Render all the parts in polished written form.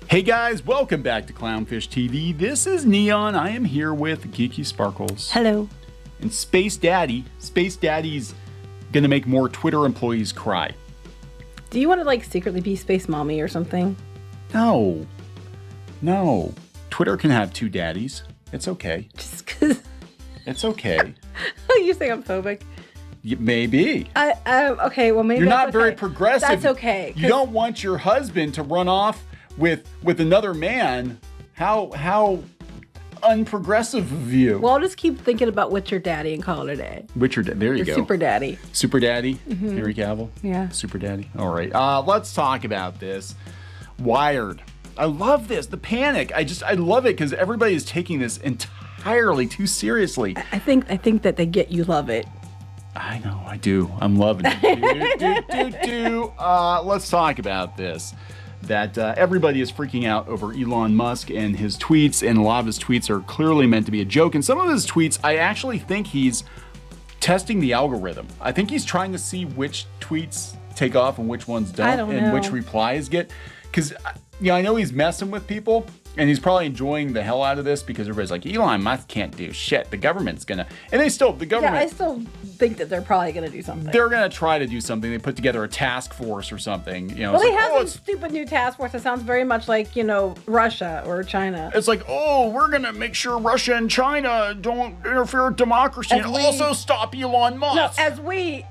Hey guys, welcome back to Clownfish TV. This is Neon. I am here with Geeky Sparkles. Hello. And Space Daddy's gonna make more Twitter employees cry. Do you want to like secretly be Space Mommy or something? No. Twitter can have two daddies. It's okay. Just because. It's okay. You say I'm phobic. Maybe. Okay, well maybe You're that's not very okay. progressive. That's okay. You don't want your husband to run off with another man. How unprogressive of you. Well, I'll just keep thinking about Witcher Daddy and call it a day. Witcher, there you Or go. Super Daddy. Super Daddy, Henry Cavill. Yeah. Super Daddy. All right. Let's talk about this. Wired. I love this. The panic. I love it because everybody is taking this entirely too seriously. I think that they get you love it. I know. I do. I'm loving it. Let's talk about this. That everybody is freaking out over Elon Musk and his tweets, and a lot of his tweets are clearly meant to be a joke. And some of his tweets, I actually think he's testing the algorithm. I think he's trying to see which tweets take off and which ones don't, and which replies get. Because I know he's messing with people, and he's probably enjoying the hell out of this because everybody's like, Elon Musk can't do shit. The government's gonna, and the government. Yeah, I still think that they're probably gonna do something. They're gonna try to do something. They put together a task force or something. Well, they have some stupid new task force that sounds very much like Russia or China. It's like, we're gonna make sure Russia and China don't interfere with democracy and also stop Elon Musk. No, as we,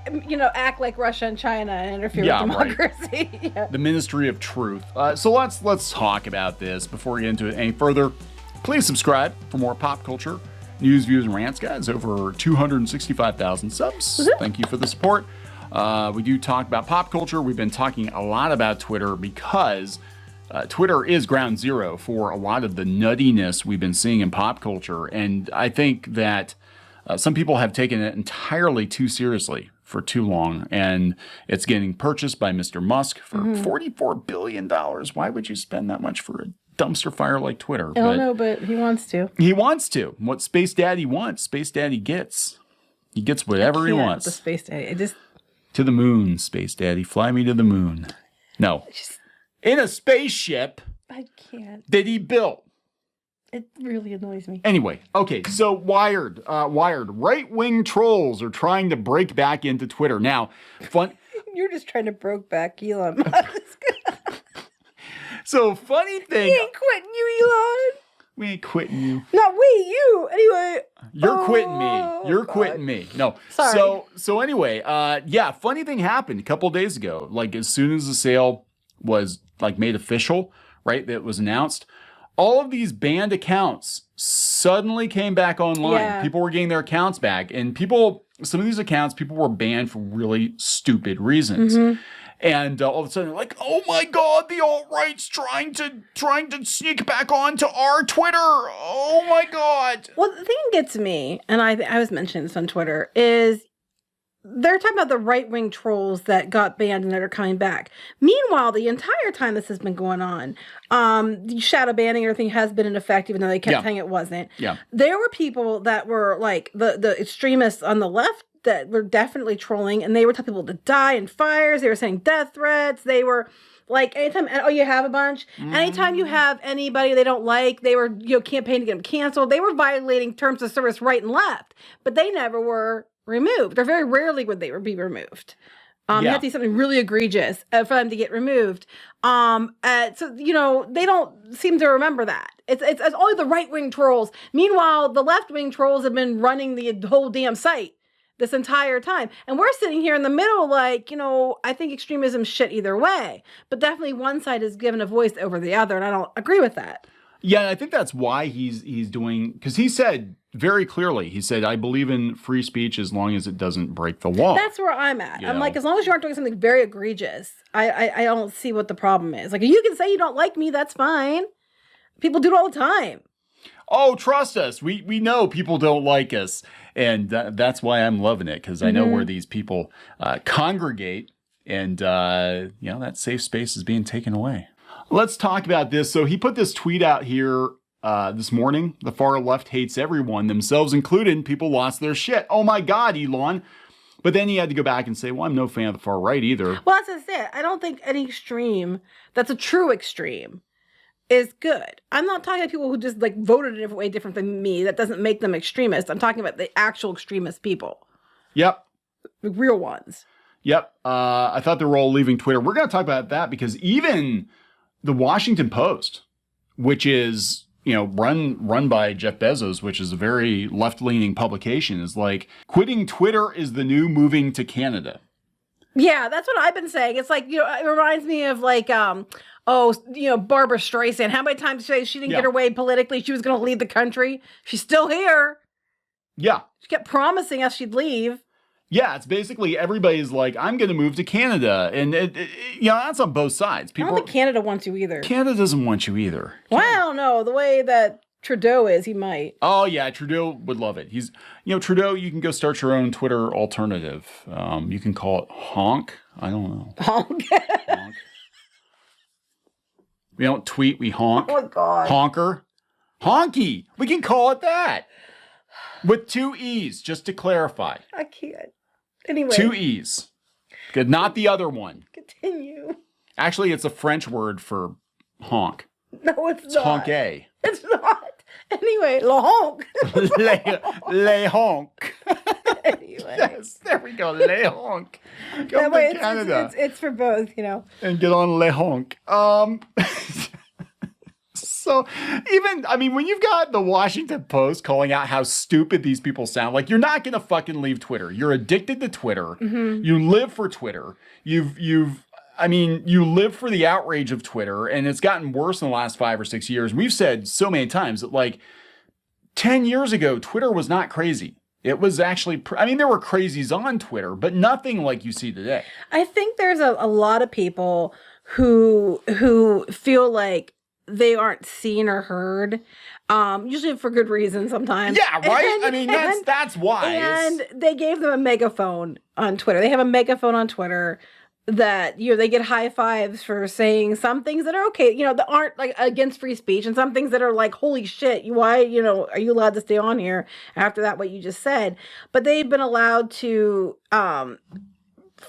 act like Russia and China and interfere with democracy. Right. Yeah. The Ministry of Truth. So let's talk about this before we get into it any further. Please subscribe for more pop culture news, views, and rants, guys. Over 265,000 subs. Thank you for the support. We do talk about pop culture. We've been talking a lot about Twitter because Twitter is ground zero for a lot of the nuttiness we've been seeing in pop culture. And I think that some people have taken it entirely too seriously for too long. And it's getting purchased by Mr. Musk for $44 billion. Why would you spend that much for a dumpster fire like Twitter? I don't know, but he wants to. He wants to. What Space Daddy wants, Space Daddy gets. He gets whatever he wants. The Space Daddy. To the moon, Space Daddy. Fly me to the moon. No. In a spaceship. I can't. That he built. It really annoys me. Anyway, okay, so Wired. Right-wing trolls are trying to break back into Twitter. Now, You're just trying to broke back Elon Musk. So, funny thing. We ain't quitting you, Elon. We ain't quitting you. Not we, you. Anyway. You're quitting me. You're quitting me. No. Sorry. So anyway, funny thing happened a couple days ago. Like, as soon as the sale was, made official, right, that was announced, all of these banned accounts suddenly came back online. Yeah. People were getting their accounts back. And some of these accounts, people were banned for really stupid reasons. And all of a sudden, like, oh my God, the alt-right's trying to sneak back onto our Twitter. Oh my God. Well, the thing that gets me, and I was mentioning this on Twitter, is they're talking about the right-wing trolls that got banned and that are coming back. Meanwhile, the entire time this has been going on, the shadow banning and everything has been in effect, even though they kept saying it wasn't. Yeah. There were people that were like the extremists on the left that were definitely trolling, and they were telling people to die in fires. They were sending death threats. They were like, anytime, you have a bunch. Anytime you have anybody they don't like, they were, campaigning to get them canceled. They were violating terms of service right and left, but they never were removed. Or very rarely would they be removed. You have to do something really egregious for them to get removed. So, they don't seem to remember that. It's only the right-wing trolls. Meanwhile, the left-wing trolls have been running the whole damn site this entire time. And we're sitting here in the middle like, I think extremism's shit either way. But definitely one side is given a voice over the other, and I don't agree with that. Yeah, and I think that's why he's doing, because he said very clearly, I believe in free speech as long as it doesn't break the law. That's where I'm at. I'm like, as long as you aren't doing something very egregious, I don't see what the problem is. Like, you can say you don't like me, that's fine. People do it all the time. Oh, trust us. We know people don't like us. And that's why I'm loving it, because I know where these people congregate. And, that safe space is being taken away. Let's talk about this. So he put this tweet out here this morning. The far left hates everyone, themselves included. People lost their shit. Oh, my God, Elon. But then he had to go back and say, well, I'm no fan of the far right either. Well, that's it. I don't think any extreme that's a true extreme is good. I'm not talking about people who just like voted a different way, different than me. That doesn't make them extremists. I'm talking about the actual extremist people. Yep. The real ones. Yep. I thought they were all leaving Twitter. We're going to talk about that because even the Washington Post, which is, run by Jeff Bezos, which is a very left-leaning publication, is like, quitting Twitter is the new moving to Canada. Yeah, that's what I've been saying. It's like, it reminds me of like, Barbara Streisand. How many times did she didn't get her way politically? She was going to leave the country. She's still here. Yeah. She kept promising us she'd leave. Yeah, it's basically everybody's like, I'm going to move to Canada. And, that's on both sides. I don't think Canada wants you either. Canada doesn't want you either. Well, I don't know. The way that Trudeau is, he might. Oh, yeah, Trudeau would love it. He's, Trudeau, you can go start your own Twitter alternative. You can call it Honk. I don't know. Honk. Honk. We don't tweet, we honk. Oh, God. Honker. Honky. We can call it that. With 2 E's, just to clarify. I can't. Anyway. 2 E's. Good, not the other one. Continue. Actually, it's a French word for honk. No, it's not. Honk-a. It's not. Anyway, le honk. Le honk. Anyway. Yes, there we go. Le honk. Come to Canada. It's for both, And get on le honk. So when you've got the Washington Post calling out how stupid these people sound, like you're not going to fucking leave Twitter. You're addicted to Twitter. Mm-hmm. You live for Twitter. You live for the outrage of Twitter, and it's gotten worse in the last 5 or 6 years. We've said so many times that like 10 years ago, Twitter was not crazy. It was actually, there were crazies on Twitter, but nothing like you see today. I think there's a lot of people who feel like they aren't seen or heard, usually for good reason sometimes. Yeah, right? That's why. And they gave them a megaphone on Twitter. They have a megaphone on Twitter that, they get high fives for saying some things that are okay, that aren't like against free speech, and some things that are like, holy shit, why, are you allowed to stay on here after that, what you just said? But they've been allowed to,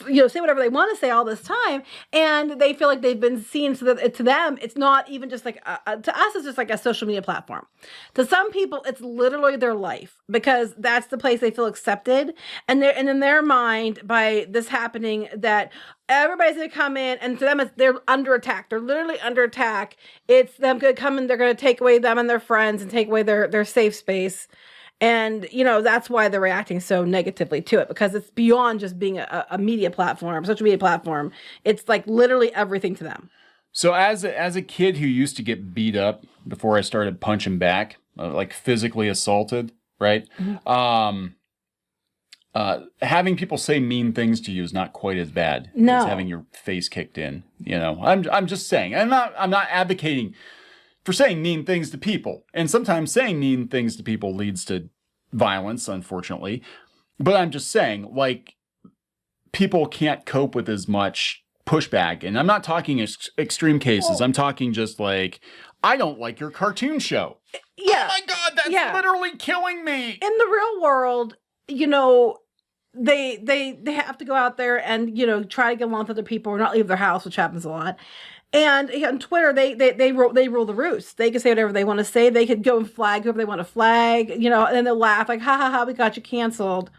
say whatever they want to say all this time, and they feel like they've been seen, so that to them, it's not even just like, to us, it's just like a social media platform. To some people, it's literally their life, because that's the place they feel accepted, and in their mind, by this happening, that everybody's going to come in, and to them, they're under attack. They're literally under attack. It's them going to come in, they're going to take away them and their friends, and take away their safe space. And, that's why they're reacting so negatively to it, because it's beyond just being a media platform, social media platform. It's like literally everything to them. So as a kid who used to get beat up before I started punching back, like physically assaulted, right? Mm-hmm. Having people say mean things to you is not quite as bad as having your face kicked in. I'm just saying, I'm not advocating for saying mean things to people. And sometimes saying mean things to people leads to violence, unfortunately. But I'm just saying, like, people can't cope with as much pushback. And I'm not talking extreme cases. I'm talking just like, I don't like your cartoon show. Yeah. Oh my God, that's literally killing me. In the real world, they have to go out there and, try to get along with other people or not leave their house, which happens a lot. And on Twitter, they rule the roost. They can say whatever they want to say. They could go and flag whoever they want to flag, and then they'll laugh like, ha ha ha, we got you canceled.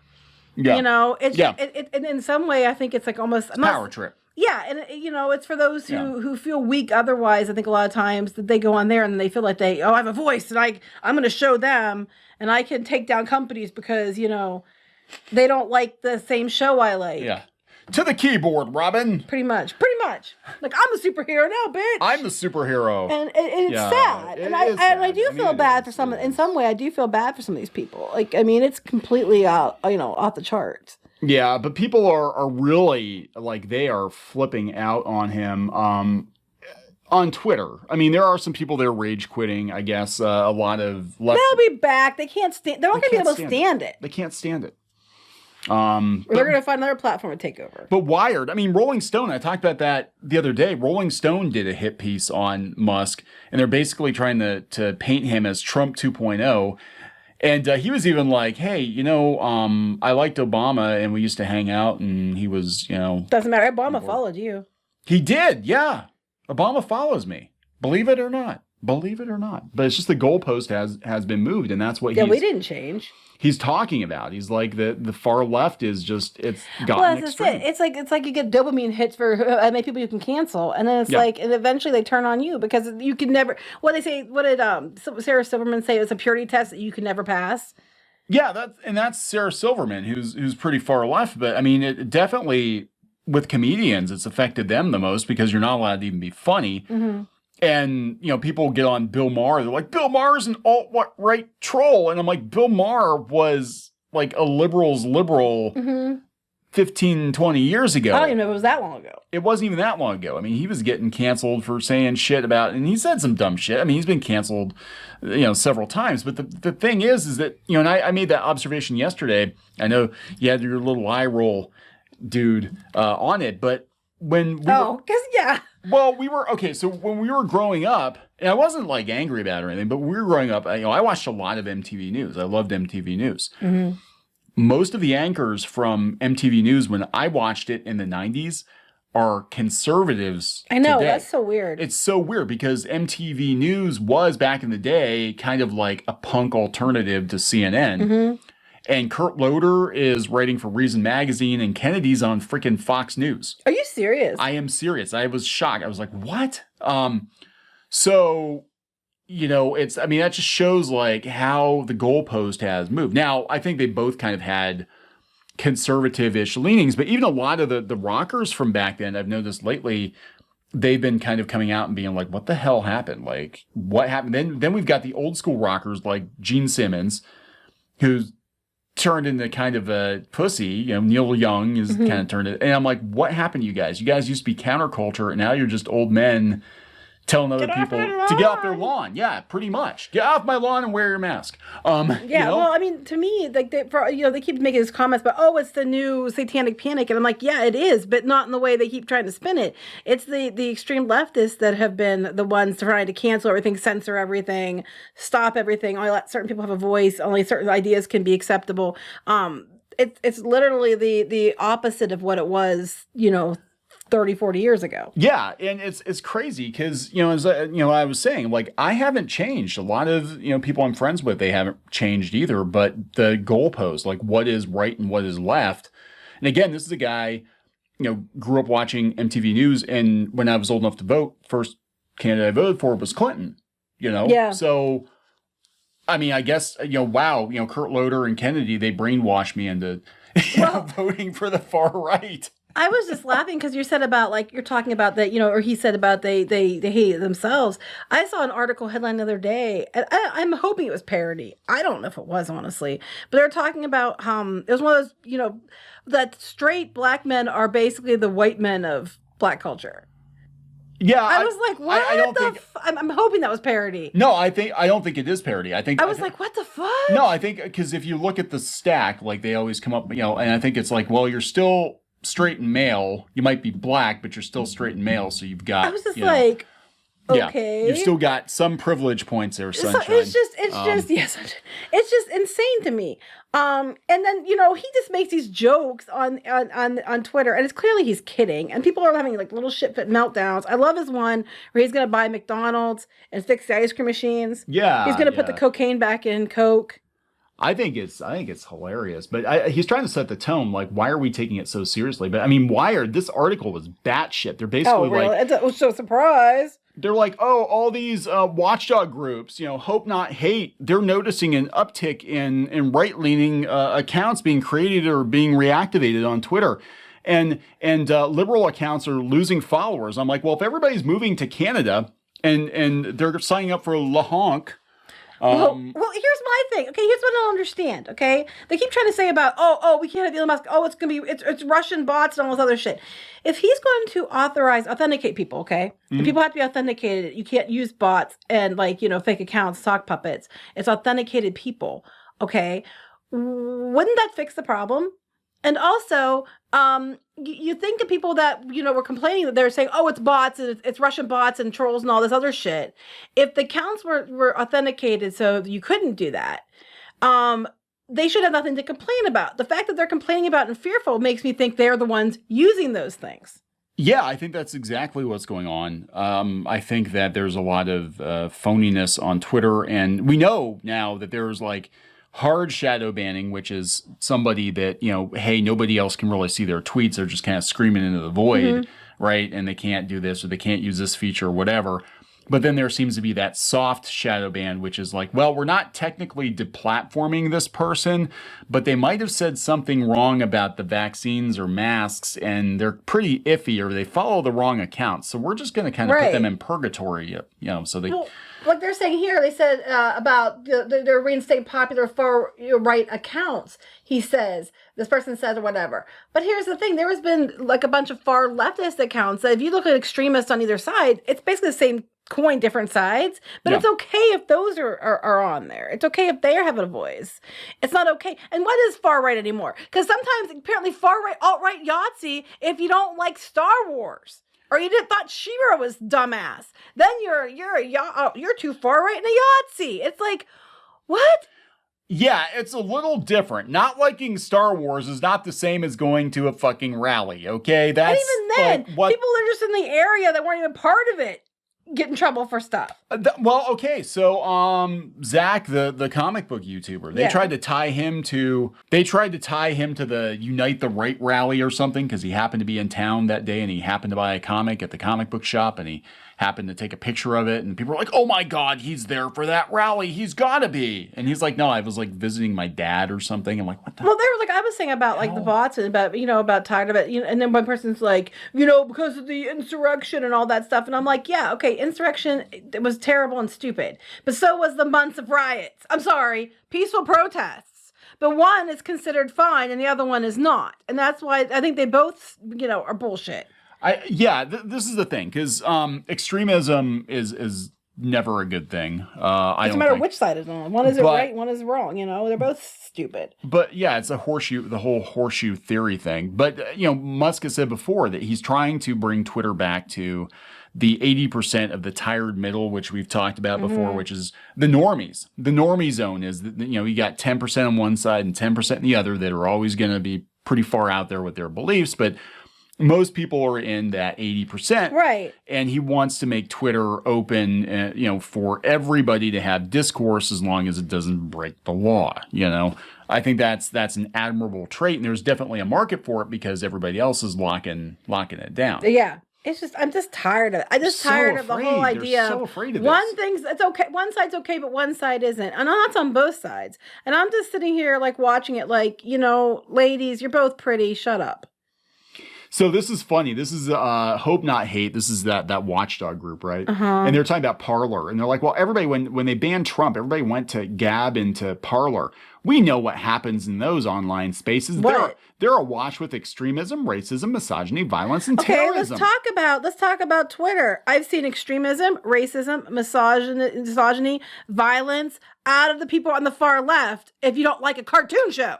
Yeah. It in some way, I think it's like almost a power trip. Yeah, and it's for those who feel weak otherwise. I think a lot of times that they go on there and they feel like I have a voice and I'm going to show them and I can take down companies because they don't like the same show I like. Yeah. To the keyboard, Robin. Pretty much. Like, I'm a superhero now, bitch. I'm the superhero. And it's sad. And I do feel bad for some, in some way, I do feel bad for some of these people. Like, it's completely off the charts. Yeah, but people are really, like, they are flipping out on him on Twitter. There are some people that are rage quitting, I guess. A lot of they'll be back. They're not going to be able to stand it. They can't stand it. Or they're going to find another platform to take over. But Wired, Rolling Stone, I talked about that the other day. Rolling Stone did a hit piece on Musk, and they're basically trying to paint him as Trump 2.0. And he was even like, hey, I liked Obama, and we used to hang out, and he was, Doesn't matter. Obama followed you. He did, yeah. Obama follows me. Believe it or not. Believe it or not. But it's just the goalpost has been moved, and that's what we didn't change. He's talking about. He's like the far left is just it's gotten well, extreme. It's like you get dopamine hits for many people you can cancel, and then it's like, and eventually they turn on you because you can never. What they say? What did Sarah Silverman say? It was a purity test that you can never pass. Yeah, that's Sarah Silverman, who's pretty far left. But I mean, it definitely with comedians, it's affected them the most because you're not allowed to even be funny. Mm-hmm. And, people get on Bill Maher. They're like, Bill Maher's an alt-right troll. And I'm like, Bill Maher was like a liberal's liberal 15, 20 years ago. I don't even know if it was that long ago. It wasn't even that long ago. I mean, he was getting canceled for saying shit about, and he said some dumb shit. I mean, he's been canceled, several times. But the thing is that, and I made that observation yesterday. I know you had your little eye roll, dude, on it. But when so when we were growing up, and I wasn't like angry about it or anything, but when we were growing up, I watched a lot of MTV News. I loved MTV News. Mm-hmm. Most of the anchors from MTV News when I watched it in the 90s are conservatives. I know, today. That's so weird. It's so weird because MTV News was back in the day kind of like a punk alternative to CNN. Mm-hmm. And Kurt Loder is writing for Reason Magazine, and Kennedy's on freaking Fox News. Are you serious? I am serious. I was shocked. I was like, what? So, that just shows like how the goalpost has moved. Now, I think they both kind of had conservative-ish leanings, but even a lot of the rockers from back then, I've noticed lately, they've been kind of coming out and being like, what the hell happened? Like, what happened? Then we've got the old school rockers like Gene Simmons, who's turned into kind of a pussy. Neil Young is kind of turned it. And I'm like, what happened to you guys? You guys used to be counterculture, and now you're just old men telling other people to get off their lawn. Yeah, pretty much. Get off my lawn and wear your mask. Well, I mean, to me, like they keep making these comments about, oh, it's the new satanic panic, and I'm like, yeah, it is, but not in the way they keep trying to spin it. It's the extreme leftists that have been the ones trying to cancel everything, censor everything, stop everything. Only let certain people have a voice. Only certain ideas can be acceptable. It's literally the opposite of what it was, 30, 40 years ago. Yeah, and it's crazy because, as I was saying, like, I haven't changed. A lot of, people I'm friends with, they haven't changed either, but the goalpost, like what is right and what is left. And again, this is a guy, grew up watching MTV News, and when I was old enough to vote, first candidate I voted for was Clinton, Yeah. So, I mean, I guess, wow, Kurt Loder and Kennedy, they brainwashed me into voting for the far right. I was just laughing because you said about, like, you're talking about that, or he said about they hate themselves. I saw an article headline the other day, and I'm hoping it was parody. I don't know if it was, honestly. But they were talking about, it was one of those, that straight black men are basically the white men of black culture. Yeah. I was like, what I'm hoping that was parody. No, I don't think it is parody. I was like, what the fuck? No, I think, because if you look at the stack, like, they always come up, and I think it's like, well, you're still straight and male. You might be black, but you're still straight and male, so you've got, I was just like, okay. Yeah, you've still got some privilege points there, sunshine. So it's just insane to me. And then, he just makes these jokes on Twitter, and it's clearly he's kidding, and people are having like little shit fit meltdowns. I love his one where he's going to buy McDonald's and fix the ice cream machines. Yeah. He's going to put the cocaine back in Coke. I think it's hilarious, but he's trying to set the tone. Like, why are we taking it so seriously? But I mean, Wired, this article was batshit. They're basically like, I was so surprised. They're like, oh, all these watchdog groups, Hope Not Hate, they're noticing an uptick in right-leaning accounts being created or being reactivated on Twitter. And liberal accounts are losing followers. I'm like, well, if everybody's moving to Canada and they're signing up for La Honk, well, here's my thing. Okay, here's what I don't understand. Okay, they keep trying to say about we can't have Elon Musk. Oh, it's Russian bots and all this other shit. If he's going to authenticate people, okay, and people have to be authenticated. You can't use bots and fake accounts, sock puppets. It's authenticated people. Okay, wouldn't that fix the problem? And also, you think of people that, were complaining that they're saying, oh, it's bots, and it's Russian bots and trolls and all this other shit. If the accounts were authenticated so you couldn't do that, they should have nothing to complain about. The fact that they're complaining about and fearful makes me think they're the ones using those things. Yeah, I think that's exactly what's going on. I think that there's a lot of phoniness on Twitter, and we know now that there's like hard shadow banning, which is somebody that, hey, nobody else can really see their tweets. They're just kind of screaming into the void, right? And they can't do this or they can't use this feature or whatever. But then there seems to be that soft shadow ban, which is like, well, we're not technically deplatforming this person, but they might have said something wrong about the vaccines or masks, and they're pretty iffy, or they follow the wrong account. So we're just going to kind of put them in purgatory, so they... Well, like they're saying here, they said about they're reinstating popular far right accounts. He says, this person says, or whatever. But here's the thing: there has been like a bunch of far leftist accounts that, if you look at extremists on either side, it's basically the same coin, different sides. But it's okay if those are on there. It's okay if they're having a voice. It's not okay. And what is far right anymore? Because sometimes apparently far right, alt right Yahtzee, if you don't like Star Wars, or you didn't thought She-Ra was dumbass, then you're too far right in a Yahtzee. It's like, what? Yeah, it's a little different. Not liking Star Wars is not the same as going to a fucking rally, okay? That's and even then, like what... people that are just in the area that weren't even part of it get in trouble for stuff. Well, okay, so Zach, the comic book YouTuber, they tried to tie him to the Unite the Right rally or something, because he happened to be in town that day and he happened to buy a comic at the comic book shop and he happened to take a picture of it, and people were like, oh my God, he's there for that rally. He's gotta be. And he's like, no, I was like visiting my dad or something. I'm like, what the Well, they were like, I was saying about like the bots and about tired of it, and then one person's like, because of the insurrection and all that stuff. And I'm like, yeah, okay, insurrection, it was terrible and stupid. But so was the months of riots. I'm sorry, peaceful protests. But one is considered fine and the other one is not. And that's why I think they both, are bullshit. This is the thing, because extremism is never a good thing. It doesn't matter which side is on. One is right, one is wrong. They're both stupid. But yeah, it's the whole horseshoe theory thing. But Musk has said before that he's trying to bring Twitter back to the 80% of the tired middle, which we've talked about before, which is the normies. The normie zone is you got 10% on one side and 10% on the other that are always going to be pretty far out there with their beliefs, but most people are in that 80%. Right. And he wants to make Twitter open, for everybody to have discourse as long as it doesn't break the law. I think that's an admirable trait. And there's definitely a market for it because everybody else is locking it down. Yeah. It's just, I'm just tired of it. I'm just tired of the whole idea. They're so afraid of one thing's, it's okay. One side's okay, but one side isn't. And that's on both sides. And I'm just sitting here like watching it like, ladies, you're both pretty. Shut up. So this is funny. This is Hope Not Hate. This is that watchdog group, right? And they're talking about Parler. And they're like, well, everybody, when they banned Trump, everybody went to Gab and to Parler. We know what happens in those online spaces. What? They're awash with extremism, racism, misogyny, violence, and terrorism. Okay, let's talk about Twitter. I've seen extremism, racism, misogyny, violence out of the people on the far left if you don't like a cartoon show.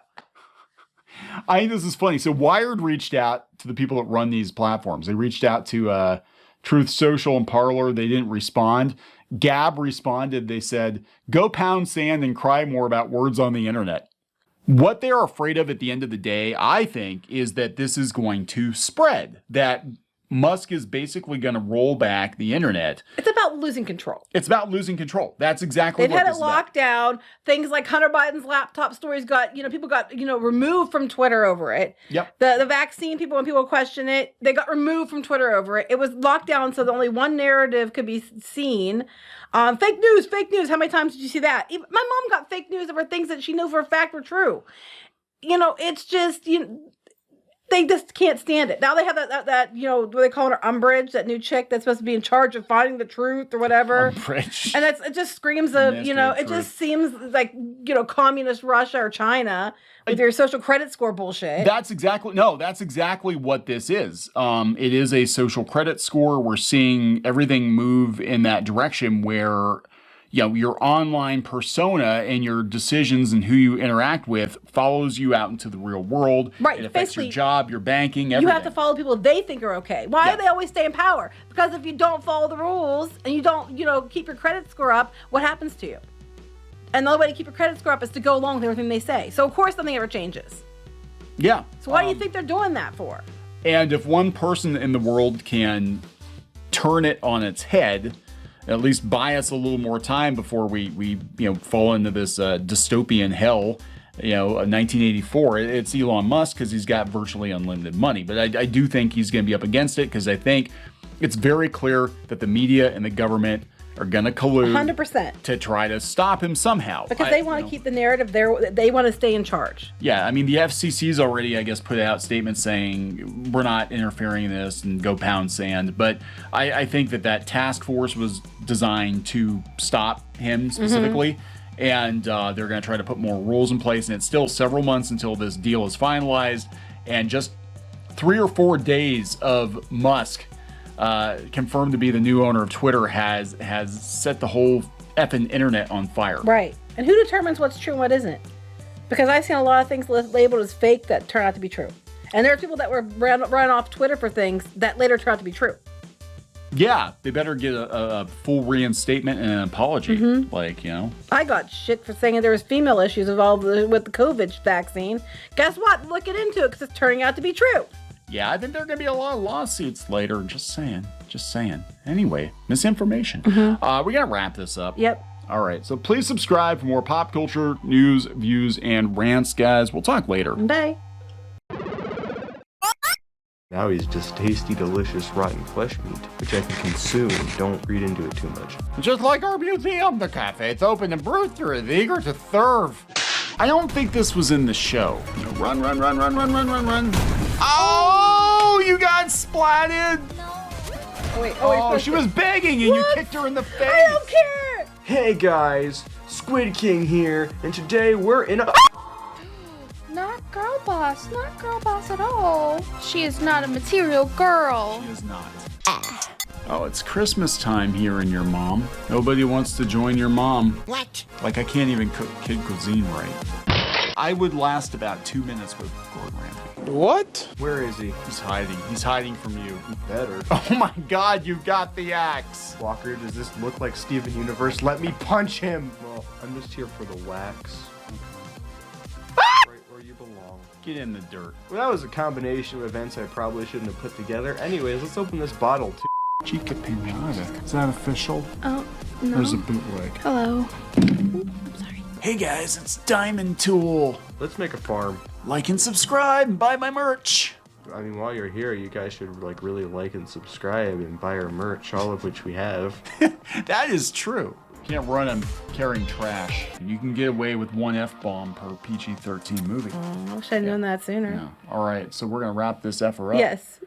I think this is funny. So Wired reached out to the people that run these platforms. They reached out to Truth Social and Parler. They didn't respond. Gab responded. They said, go pound sand and cry more about words on the internet. What they're afraid of at the end of the day, I think, is that this is going to spread, that Musk is basically going to roll back the internet. It's about losing control. It's about losing control. That's exactly what this is They've had it locked down. Things like Hunter Biden's laptop stories got, people got, removed from Twitter over it. Yep. The vaccine people, when people question it, they got removed from Twitter over it. It was locked down so that only one narrative could be seen. Fake news. How many times did you see that? Even, my mom got fake news over things that she knew for a fact were true. It's just, they just can't stand it. Now they have that what they call her, Umbridge, that new chick that's supposed to be in charge of finding the truth or whatever. Umbridge. And it just screams of, it just seems like, communist Russia or China with your social credit score bullshit. That's exactly what this is. It is a social credit score. We're seeing everything move in that direction where your online persona and your decisions and who you interact with follows you out into the real world. Right. It affects your job, your banking, everything. You have to follow people they think are okay. Why do they always stay in power? Because if you don't follow the rules and you don't, keep your credit score up, what happens to you? And the only way to keep your credit score up is to go along with everything they say. So, of course, nothing ever changes. Yeah. So why do you think they're doing that for? And if one person in the world can turn it on its head, at least buy us a little more time before we fall into this dystopian hell, 1984, it's Elon Musk, because he's got virtually unlimited money. But I do think he's going to be up against it, because I think it's very clear that the media and the government are going to collude 100% to try to stop him somehow. Because they want to keep the narrative there. They want to stay in charge. Yeah, I mean, the FCC's already, I guess, put out statements saying we're not interfering in this and go pound sand. But I think that task force was designed to stop him specifically. And they're going to try to put more rules in place. And it's still several months until this deal is finalized. And just 3 or 4 days of Musk confirmed to be the new owner of Twitter has set the whole effing internet on fire. Right. And who determines what's true and what isn't? Because I've seen a lot of things labeled as fake that turn out to be true. And there are people that were run off Twitter for things that later turn out to be true. Yeah, they better get a full reinstatement and an apology. I got shit for saying there was female issues involved with the COVID vaccine. Guess what? Look into it, because it's turning out to be true. Yeah, I think there are going to be a lot of lawsuits later. Just saying. Anyway, misinformation. We're going to wrap this up. Yep. All right, so please subscribe for more pop culture news, views, and rants, guys. We'll talk later. Bye. Now he's just tasty, delicious, rotten flesh meat, which I can consume. Don't read into it too much. Just like our museum, the cafe's open and Brewster is eager to serve. I don't think this was in the show. Run. Oh, you got splatted. Oh, she was begging and you kicked her in the face. I don't care. Hey guys, Squid King here, and today we're in a... Not girl boss at all. She is not a material girl. She is not. Oh, it's Christmas time here in your mom. Nobody wants to join your mom. What? Like, I can't even cook kid cuisine right. I would last about 2 minutes with Gordon Ramsay. What? Where is he? He's hiding. He's hiding from you. Better. Oh my God, you've got the axe. Walker, does this look like Steven Universe? Let me punch him. Well, I'm just here for the wax. Right where you belong. Get in the dirt. Well, that was a combination of events I probably shouldn't have put together. Anyways, let's open this bottle too. Chica Pinata. Is that official? Oh, no. There's a bootleg. Hello. I'm sorry. Hey guys, it's Diamond Tool. Let's make a farm. Like and subscribe and buy my merch. I mean, while you're here, you guys should really like and subscribe and buy our merch, all of which we have. That is true. You can't run them carrying trash. You can get away with one F-bomb per PG-13 movie. I wish I'd known that sooner. Yeah. All right, so we're going to wrap this effer up. Yes.